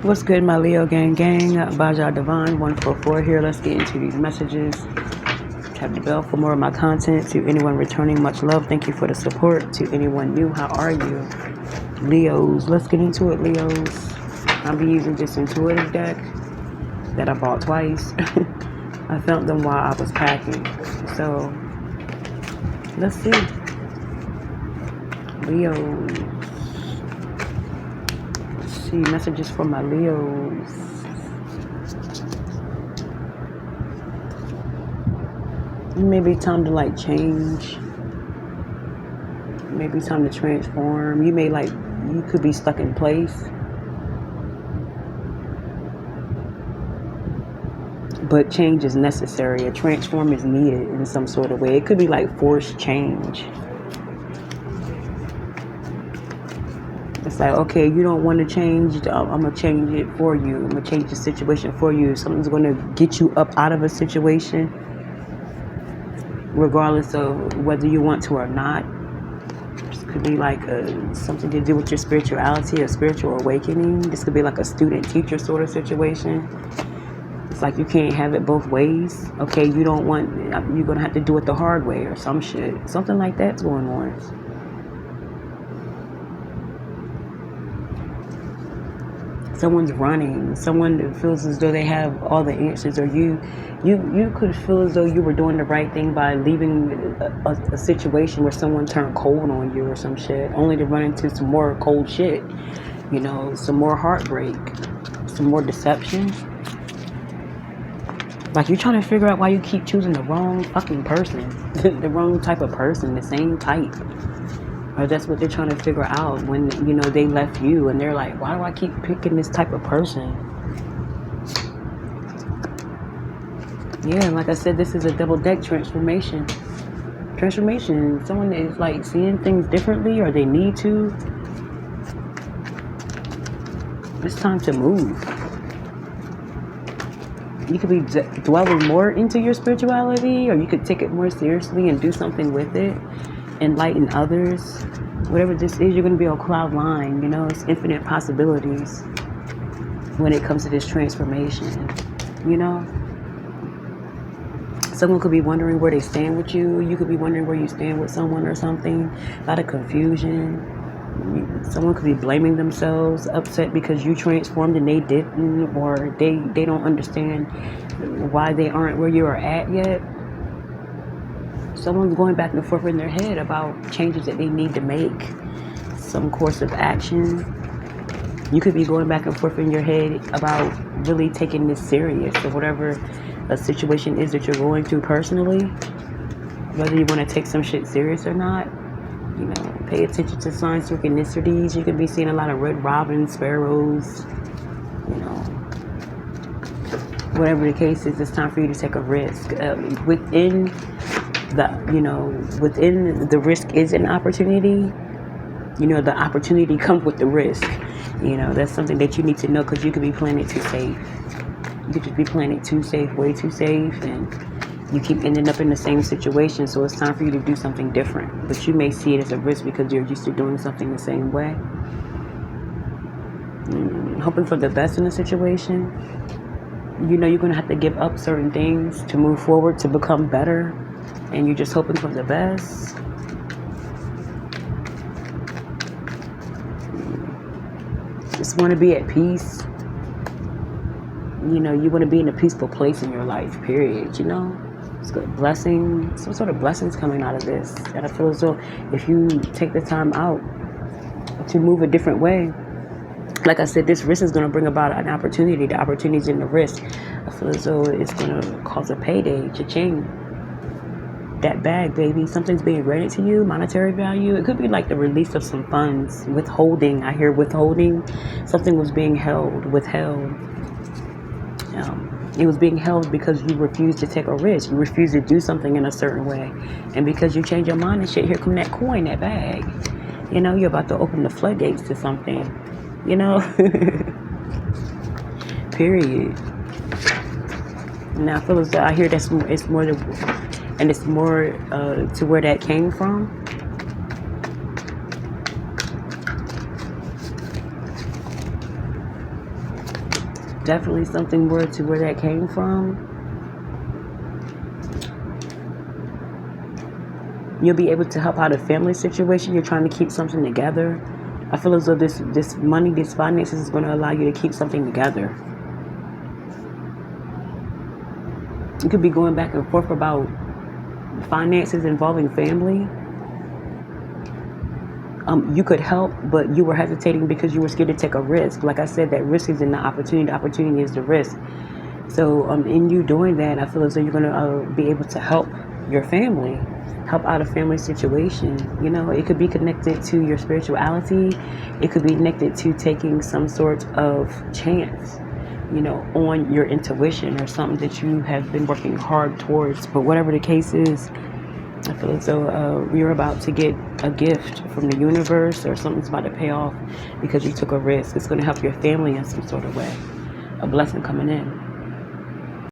What's good, my Leo gang? Baja Divine 144 here. Let's get into these messages. Tap the bell for more of my content. To anyone returning, much love. Thank you for the support. To anyone new, how are you? Leos, let's get into it, Leos. I'll be using this intuitive deck that I bought twice. I found them while I was packing. So, let's see. Leos. Let's see, messages from my Leos. Maybe time to like change. Maybe time to transform. You could be stuck in place. But change is necessary. A transform is needed in some sort of way. It could be like forced change. It's like, okay, you don't want to change. I'm going to change it for you. I'm going to change the situation for you. Something's going to get you up out of a situation, regardless of whether you want to or not. This could be like something to do with your spirituality, a spiritual awakening. This could be like a student-teacher sort of situation. It's like you can't have it both ways. Okay, you're going to have to do it the hard way or some shit. Something like that's going on. Someone's running. Someone feels as though they have all the answers, or you could feel as though you were doing the right thing by leaving a situation where someone turned cold on you or some shit, only to run into some more cold shit. You know, some more heartbreak, some more deception. Like, you're trying to figure out why you keep choosing the wrong fucking person. The wrong type of person, the same type. Or that's what they're trying to figure out when, you know, they left you and they're like, why do I keep picking this type of person? Yeah, like I said, this is a double deck transformation. Transformation. Someone is like seeing things differently, or they need to. It's time to move. You could be dwelling more into your spirituality, or you could take it more seriously and do something with it. Enlighten others. Whatever this is, you're going to be on cloud nine. You know, it's infinite possibilities when it comes to this transformation. You know, someone could be wondering where they stand with you. You could be wondering where you stand with someone or something. A lot of confusion. Someone could be blaming themselves, upset because you transformed and they didn't, or they don't understand why they aren't where you are at yet. Someone's going back and forth in their head about changes that they need to make, some course of action. You could be going back and forth in your head about really taking this serious, or whatever a situation is that you're going through personally, whether you want to take some shit serious or not. You know, pay attention to signs, synchronicities. You could be seeing a lot of red robins, sparrows, you know. Whatever the case is, it's time for you to take a risk. Within the risk is an opportunity. You know, the opportunity comes with the risk. You know, that's something that you need to know, because you could be playing it too safe. You could just be playing it too safe, way too safe, and you keep ending up in the same situation. So it's time for you to do something different. But you may see it as a risk because you're used to doing something the same way. Hoping for the best in the situation. You know, you're going to have to give up certain things to move forward, to become better. And you're just hoping for the best. Just want to be at peace. You know, you want to be in a peaceful place in your life, period, you know. It's good. Blessing, some sort of blessings coming out of this. And I feel as though if you take the time out to move a different way, like I said, this risk is going to bring about an opportunity. The opportunity's in the risk. I feel as though it's going to cause a payday, cha-ching. That bag, baby. Something's being granted to you, monetary value. It could be like the release of some funds, withholding. I hear withholding. Something was being withheld. It was being held because you refused to take a risk. You refused to do something in a certain way. And because you change your mind and shit, here come that coin, that bag. You know, you're about to open the floodgates to something. You know? Period. Now, I feel as though I hear it's more to where that came from. definitely something more to where that came from. You'll be able to help out a family situation. You're trying to keep something together. I feel as though this money, these finances is going to allow you to keep something together. You could be going back and forth about finances involving family. You could help, but you were hesitating because you were scared to take a risk. Like I said, that risk is in the opportunity. The opportunity is the risk. So in you doing that, I feel as though you're going to be able to help your family, help out a family situation. You know, it could be connected to your spirituality. It could be connected to taking some sort of chance, you know, on your intuition or something that you have been working hard towards. But whatever the case is, I feel as though you're about to get a gift from the universe, or something's about to pay off because you took a risk. It's going to help your family in some sort of way. A blessing coming in.